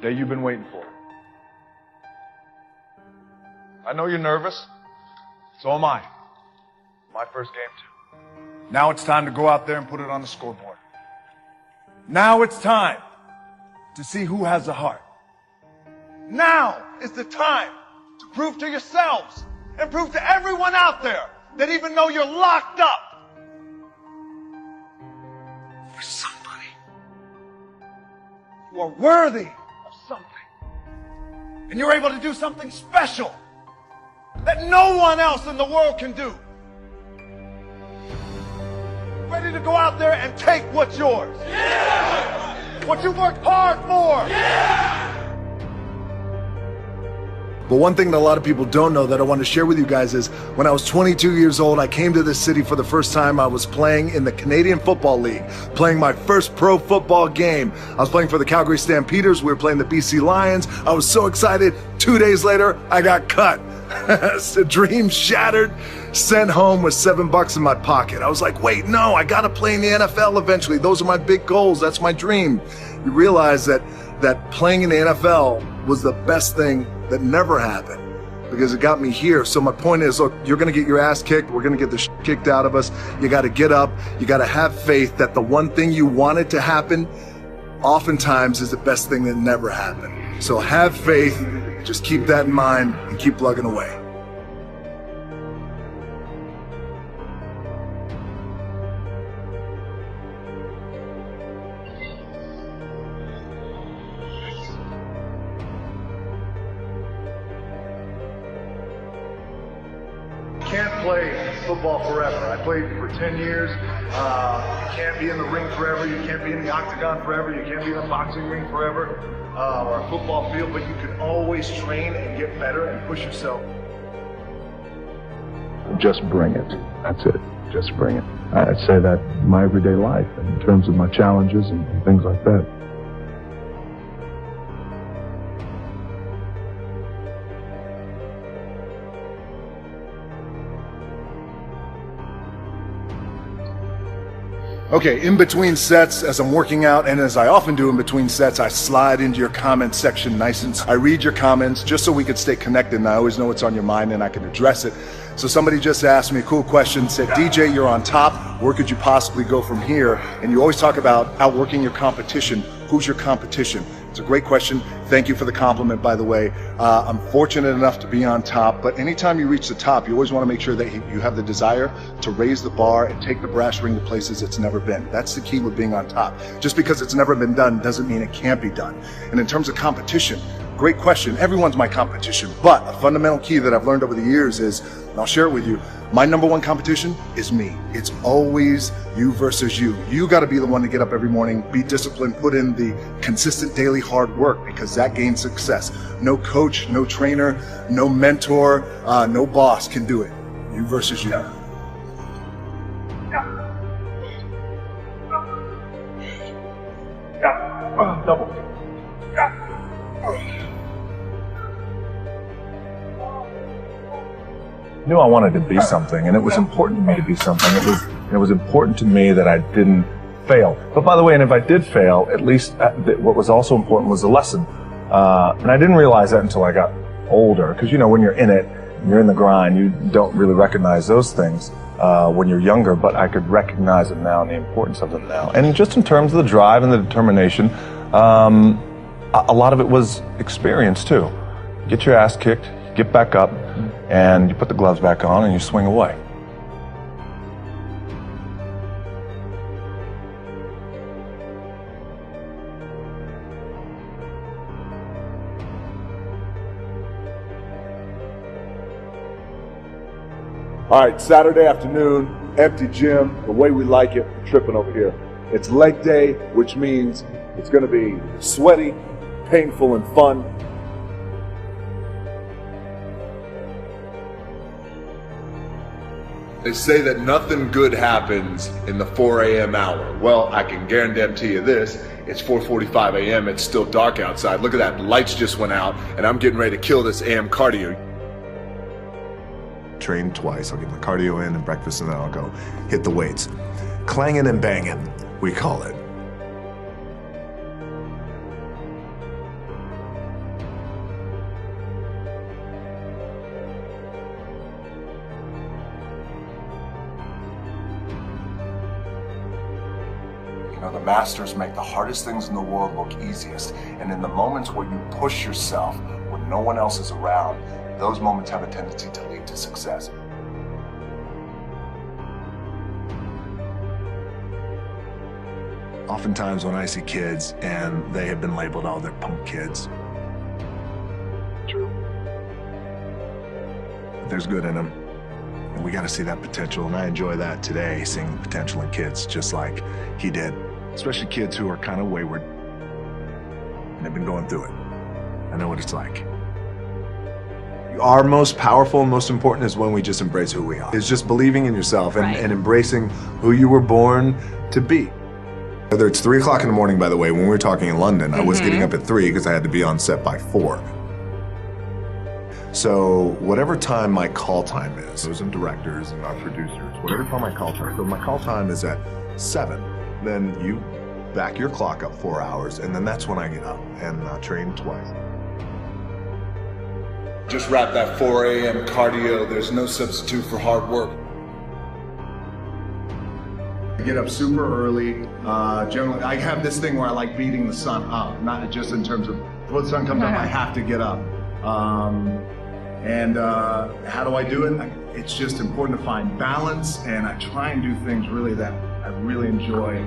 Day you've been waiting for. I know you're nervous. So am I. My first game too. Now it's time to go out there and put it on the scoreboard. Now it's time to see who has the heart. Now is the time to prove to yourselves and prove to everyone out there that even though you're locked up, you're somebody. You are worthy of something. And you're able to do something special that no one else in the world can do. Ready to go out there and take what's yours. Yeah! What you worked hard for. Yeah! But one thing that a lot of people don't know that I want to share with you guys is when I was 22 years old, I came to this city for the first time. I was playing in the Canadian Football League, playing my first pro football game. I was playing for the Calgary Stampeders. We were playing the BC Lions. I was so excited. 2 days later, I got cut. The dream shattered, sent home with $7 in my pocket. I was like, wait, no, I got to play in the NFL eventually. Those are my big goals. That's my dream. You realize that playing in the NFL was the best thing that never happened because it got me here. So my point is, look, you're going to get your ass kicked. We're going to get the shit kicked out of us. You got to get up. You got to have faith that the one thing you wanted to happen oftentimes is the best thing that never happened. So have faith. Just keep that in mind and keep plugging away. Can't play football forever. I played for 10 years. You can't be in the ring forever. You can't be in the octagon forever. You can't be in the boxing ring forever or a football field, but you can always train and get better and push yourself. Just bring it. That's it. Just bring it. I'd say that in my everyday life in terms of my challenges and things like that. Okay, in between sets, as I'm working out, and as I often do in between sets, I slide into your comment section nice and I read your comments just so we could stay connected, and I always know what's on your mind and I can address it. So somebody just asked me a cool question, said, DJ, you're on top, where could you possibly go from here? And you always talk about outworking your competition. Who's your competition? It's a great question. Thank you for the compliment, by the way. I'm fortunate enough to be on top, but anytime you reach the top, you always want to make sure that you have the desire to raise the bar and take the brass ring to places it's never been. That's the key with being on top. Just because it's never been done doesn't mean it can't be done. And in terms of competition, great question. Everyone's my competition, but a fundamental key that I've learned over the years is, and I'll share it with you, my number one competition is me. It's always you versus you. You got to be the one to get up every morning, be disciplined, put in the consistent daily hard work because that gains success. No coach, no trainer, no mentor, no boss can do it. You versus you. Double. I knew I wanted to be something, and it was important to me to be something. It was important to me that I didn't fail. But by the way, and if I did fail, at least what was also important was the lesson. And I didn't realize that until I got older, because you know, when you're in it, you're in the grind, you don't really recognize those things when you're younger, but I could recognize them now and the importance of them now. And just in terms of the drive and the determination, a lot of it was experience too. Get your ass kicked, get back up, and you put the gloves back on and you swing away. All right, Saturday afternoon, empty gym, the way we like it, tripping over here. It's leg day, which means it's gonna be sweaty, painful, and fun. They say that nothing good happens in the 4 a.m. hour. Well, I can guarantee you this, it's 4:45 a.m., it's still dark outside. Look at that, the lights just went out, and I'm getting ready to kill this AM cardio. Train twice, I'll get my cardio in and breakfast, and then I'll go hit the weights. Clanging and banging, we call it. You know, the masters make the hardest things in the world look easiest. And in the moments where you push yourself, when no one else is around, those moments have a tendency to lead to success. Oftentimes when I see kids and they have been labeled, oh, they're punk kids. True. There's good in them. And we got to see that potential. And I enjoy that today, seeing the potential in kids just like he did. Especially kids who are kind of wayward. And they've been going through it. I know what it's like. Our most powerful and most important is when we just embrace who we are. It's just believing in yourself and embracing who you were born to be. Whether it's 3 o'clock in the morning, by the way, when we were talking in London, I was getting up at 3 because I had to be on set by 4. So whatever time my call time is, those and directors and our producers, whatever time my call time, so my call time is at 7, then you back your clock up 4 hours, and then that's when I get up and train twice. Just wrap that 4 a.m. cardio. There's no substitute for hard work. I get up super early. Generally, I have this thing where I like beating the sun up, not just in terms of before the sun comes up, I have to get up. How do I do it? It's just important to find balance, and I try and do things really that I really enjoy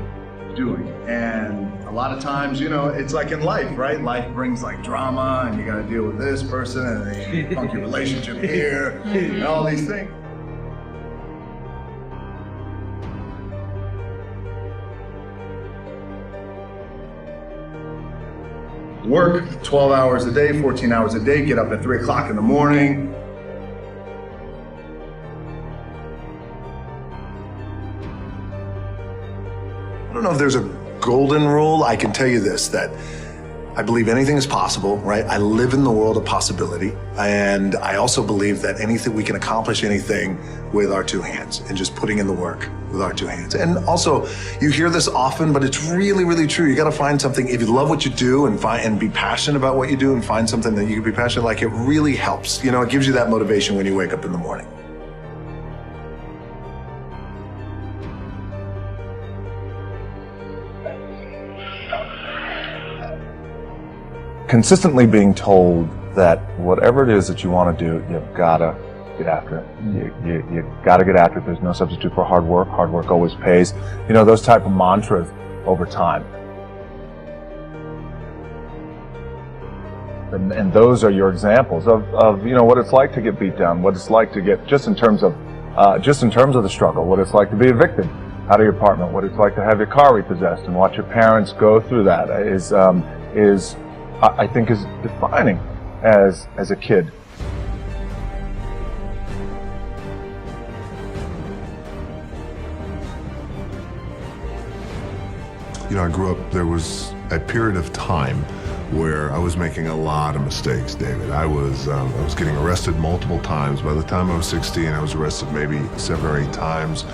doing. And a lot of times, you know, it's like in life, right? Life brings like drama, and you got to deal with this person, and then you funk your relationship here, and all these things. Work 12 hours a day, 14 hours a day, get up at 3 o'clock in the morning. I don't know if there's a golden rule. I can tell you this, that I believe anything is possible, right? I live in the world of possibility. And I also believe that we can accomplish anything with our 2 hands and just putting in the work with our 2 hands. And also, you hear this often, but it's really, really true. You got to find something. If you love what you do and be passionate about what you do and find something that you can be passionate, like, it really helps. You know, it gives you that motivation when you wake up in the morning. Consistently being told that whatever it is that you want to do, you've got to get after it. You got to get after it. There's no substitute for hard work. Hard work always pays. You know, those type of mantras over time. And those are your examples of you know what it's like to get beat down, what it's like to get just in terms of the struggle, what it's like to be evicted out of your apartment, what it's like to have your car repossessed, and watch your parents go through that I think is defining as a kid. You know, I grew up, there was a period of time where I was making a lot of mistakes, David. I was getting arrested multiple times. By the time I was 16, I was arrested maybe 7 or 8 times.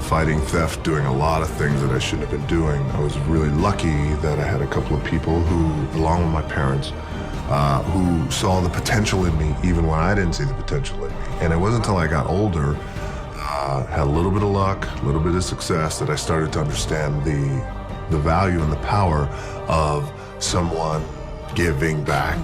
Fighting theft, doing a lot of things that I shouldn't have been doing. I was really lucky that I had a couple of people who, along with my parents, who saw the potential in me even when I didn't see the potential in me. And it wasn't until I got older, had a little bit of luck, a little bit of success, that I started to understand the value and the power of someone giving back.